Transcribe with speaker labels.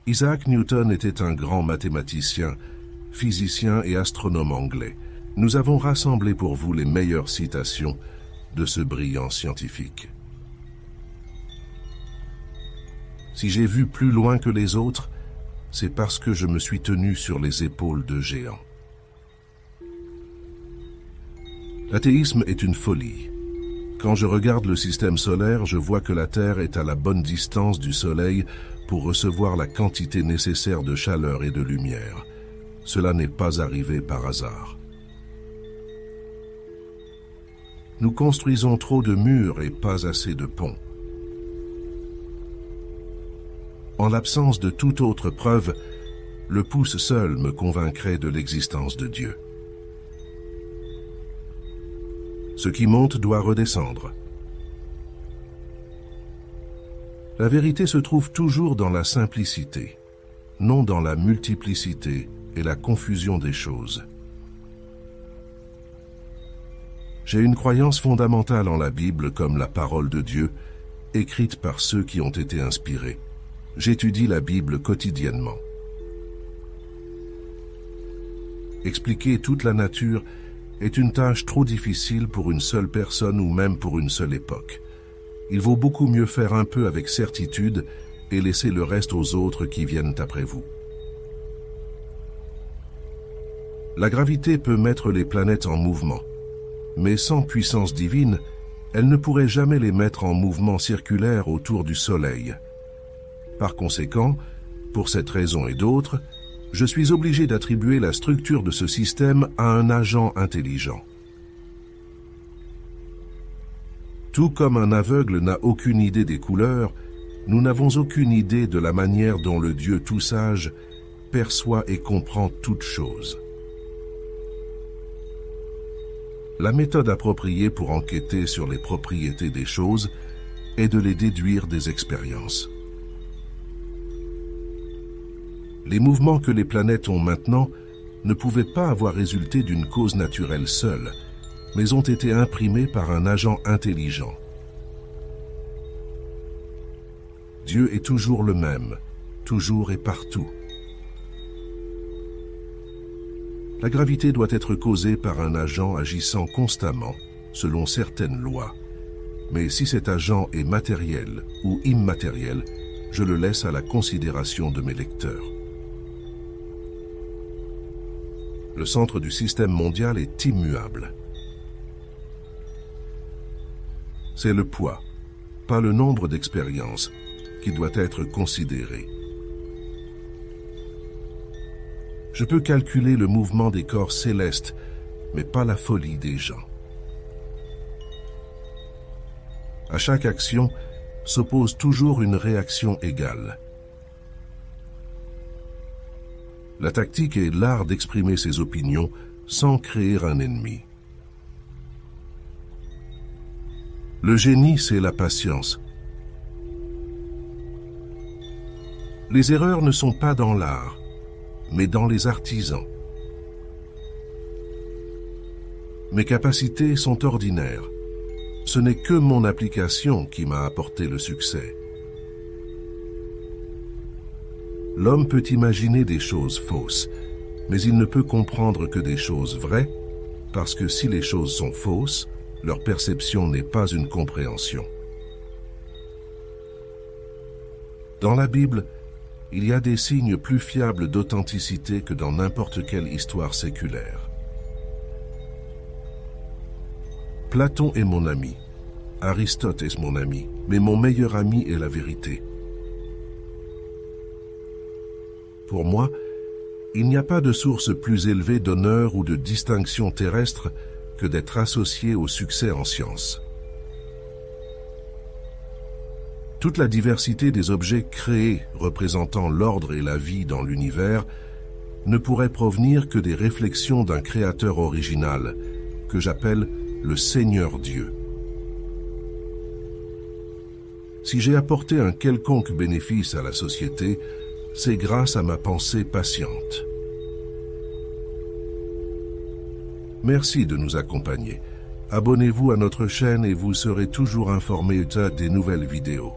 Speaker 1: Isaac Newton était un grand mathématicien, physicien et astronome anglais. Nous avons rassemblé pour vous les meilleures citations de ce brillant scientifique. Si j'ai vu plus loin que les autres, c'est parce que je me suis tenu sur les épaules de géants. L'athéisme est une folie. Quand je regarde le système solaire, je vois que la Terre est à la bonne distance du Soleil pour recevoir la quantité nécessaire de chaleur et de lumière. Cela n'est pas arrivé par hasard. Nous construisons trop de murs et pas assez de ponts. En l'absence de toute autre preuve, le pouce seul me convaincrait de l'existence de Dieu. Ce qui monte doit redescendre. La vérité se trouve toujours dans la simplicité, non dans la multiplicité et la confusion des choses. J'ai une croyance fondamentale en la Bible comme la parole de Dieu, écrite par ceux qui ont été inspirés. J'étudie la Bible quotidiennement. Expliquer toute la nature est une tâche trop difficile pour une seule personne ou même pour une seule époque. Il vaut beaucoup mieux faire un peu avec certitude et laisser le reste aux autres qui viennent après vous. La gravité peut mettre les planètes en mouvement, mais sans puissance divine, elle ne pourrait jamais les mettre en mouvement circulaire autour du Soleil. Par conséquent, pour cette raison et d'autres, je suis obligé d'attribuer la structure de ce système à un agent intelligent. Tout comme un aveugle n'a aucune idée des couleurs, nous n'avons aucune idée de la manière dont le Dieu tout-sage perçoit et comprend toutes choses. La méthode appropriée pour enquêter sur les propriétés des choses est de les déduire des expériences. Les mouvements que les planètes ont maintenant ne pouvaient pas avoir résulté d'une cause naturelle seule, mais ont été imprimés par un agent intelligent. Dieu est toujours le même, toujours et partout. La gravité doit être causée par un agent agissant constamment, selon certaines lois. Mais si cet agent est matériel ou immatériel, je le laisse à la considération de mes lecteurs. Le centre du système mondial est immuable. C'est le poids, pas le nombre d'expériences, qui doit être considéré. Je peux calculer le mouvement des corps célestes, mais pas la folie des gens. À chaque action s'oppose toujours une réaction égale. La tactique est l'art d'exprimer ses opinions sans créer un ennemi. Le génie, c'est la patience. Les erreurs ne sont pas dans l'art, mais dans les artisans. Mes capacités sont ordinaires. Ce n'est que mon application qui m'a apporté le succès. L'homme peut imaginer des choses fausses, mais il ne peut comprendre que des choses vraies, parce que si les choses sont fausses, leur perception n'est pas une compréhension. Dans la Bible, il y a des signes plus fiables d'authenticité que dans n'importe quelle histoire séculaire. Platon est mon ami, Aristote est mon ami, mais mon meilleur ami est la vérité. Pour moi, il n'y a pas de source plus élevée d'honneur ou de distinction terrestre que d'être associé au succès en science. Toute la diversité des objets créés représentant l'ordre et la vie dans l'univers ne pourrait provenir que des réflexions d'un créateur original, que j'appelle le Seigneur Dieu. Si j'ai apporté un quelconque bénéfice à la société, c'est grâce à ma pensée patiente. Merci de nous accompagner. Abonnez-vous à notre chaîne et vous serez toujours informé des nouvelles vidéos.